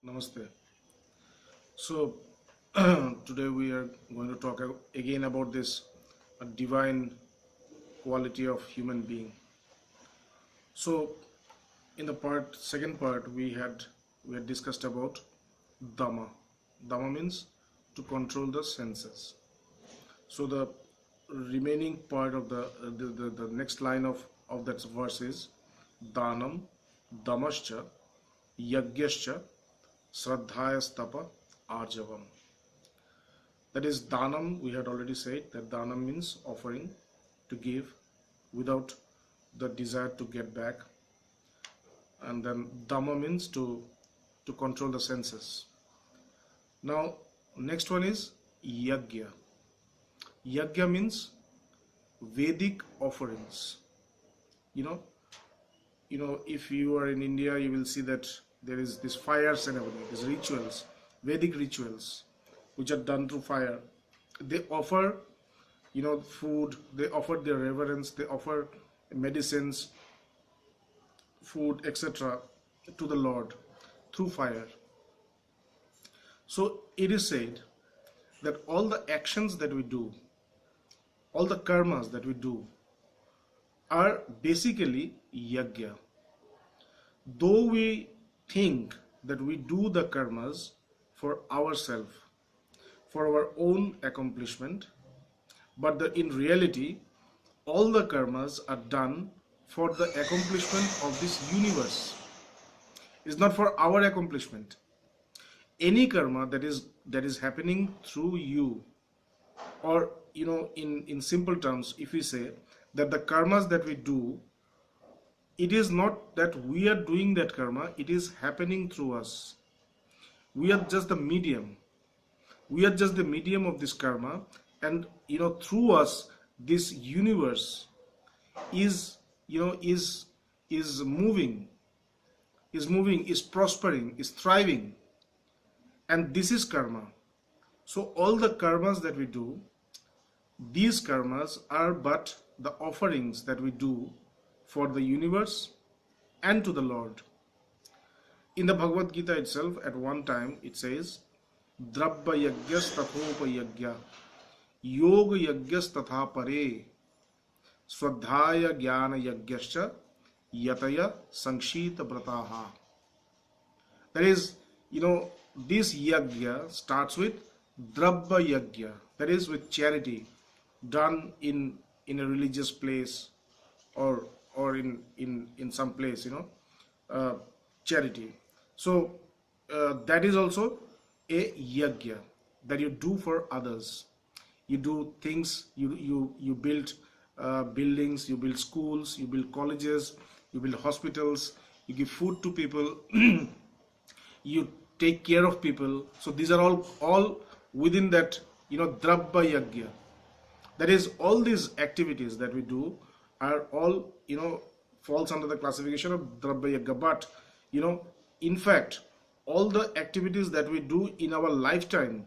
Namaste. So, today we are going to talk again about this divine quality of human being. So, in the second part, we had discussed about Dhamma. Dhamma means to control the senses. So, the remaining part of the next line of that verse is Dhanam, Dhamascha, Yagyascha, Shraddhayastapa, Arjavam. That is Dhanam, we had already said that Dhanam means offering, to give without the desire to get back. And then Dhamma means to control the senses. Now, next one is Yagya. Yagya means Vedic offerings. If you are in India, you will see that there is this fires and everything, these rituals, Vedic rituals, which are done through fire. They offer, food, they offer their reverence, they offer medicines, food, etc. to the Lord through fire. So it is said that all the actions that we do, all the karmas that we do, are basically yagya. Though we think that we do the karmas for ourselves, for our own accomplishment, but in reality, all the karmas are done for the accomplishment of this universe. It's not for our accomplishment. Any karma that is happening through you, or in simple terms, if we say that the karmas that we do, it is not that we are doing that karma, it is happening through us. We are just the medium. We are just the medium of this karma, and through us this universe is moving, is prospering, is thriving, and this is karma. So all the karmas that we do, these karmas are but the offerings that we do for the universe and to the Lord. In the Bhagavad-Gita itself, at one time it says, Drabba yagyas tathopa yagya, yoga yagyas tatha pare, swadhaya jnana yagyascha, yataya sanshita brataha. That is, this yagya starts with Drabba yagya, that is with charity, done in a religious place or in some place, charity. So that is also a yagya that you do for others. You do things, you build buildings, you build schools, you build colleges, you build hospitals, you give food to people, you take care of people. So these are all within that Drabba yagya. That is, all these activities that we do are all falls under the classification of Drabba yagya. But in fact, all the activities that we do in our lifetime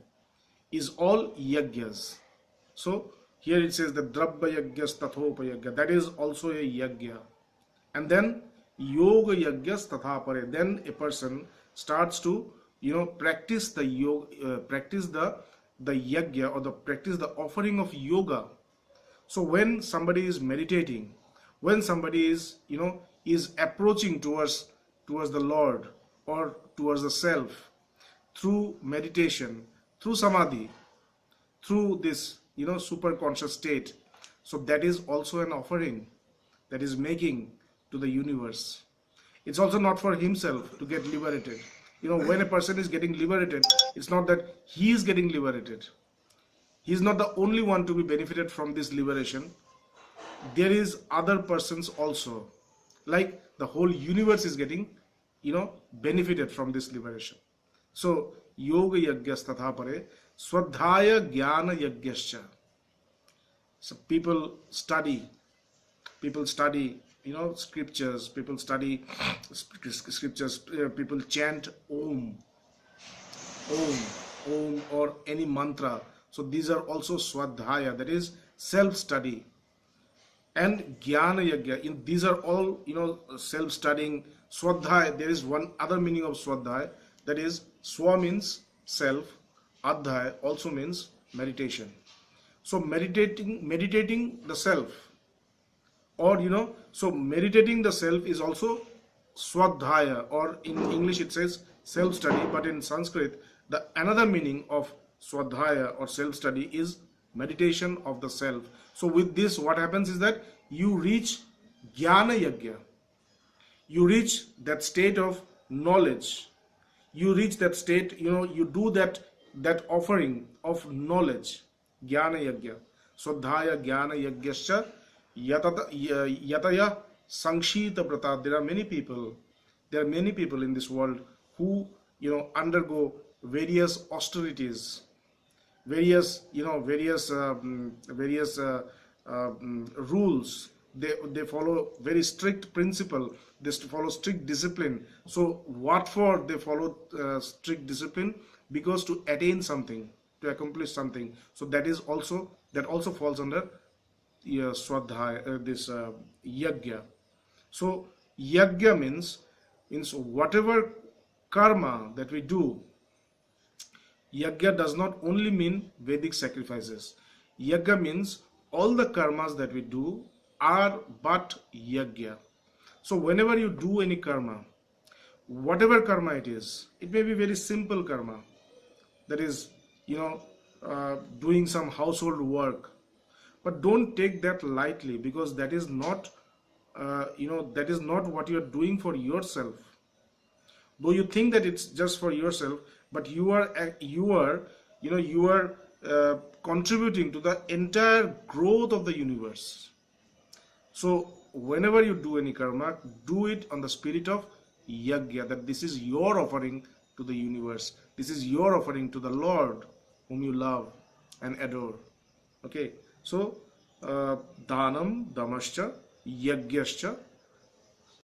is all yagyas. So here it says that Drabba yagyas tathopa yagya, that is also a yagya. And then yoga yagyas tatha pare, then a person starts to practice the yoga, practice the yagya, or practice the offering of yoga. So when somebody is meditating, when somebody is approaching towards the Lord or towards the self through meditation, through samadhi, through this super conscious state, so that is also an offering that is making to the universe. It's also not for himself to get liberated. When a person is getting liberated, it's not that he is getting liberated. He is not the only one to be benefited from this liberation. There is other persons also, like the whole universe is getting benefited from this liberation. So yoga yagyas tatha pare, swadhaya jnana yagyascha. So people study scriptures, people study scriptures, people chant om, or any mantra. So these are also swadhaya, that is self-study. And jnana yagya, these are all self-studying. Swadhyaya, there is one other meaning of swadhyaya, That is, swa means self, adhyay also means meditation. So meditating the self, or so meditating the self is also swadhyaya, or in English it says self study, but in Sanskrit the another meaning of swadhyaya or self study is meditation of the self. So with this, what happens is that you reach jnana yajna, you reach that state of knowledge, you reach that state, you do that offering of knowledge, jnana yajna, swadhyaya jnana yajnascha yataya sanshita vrata. There are many people in this world who undergo various austerities, various rules. They follow very strict principle, they follow strict discipline. So what for they follow strict discipline? Because to attain something, to accomplish something. So that also falls under swadhyaya, this yajna. So yajna means whatever karma that we do. Yajna does not only mean Vedic sacrifices. Yajna means all the karmas that we do are but yajna. So whenever you do any karma, whatever karma it is, it may be very simple karma. That is, doing some household work. But don't take that lightly, because that is not, that is not what you are doing for yourself. Though you think that it's just for yourself, but you are contributing to the entire growth of the universe. So whenever you do any karma, do it on the spirit of yajna, that this is your offering to the universe, this is your offering to the Lord whom you love and adore. Okay, so dhanam damascha yajnascha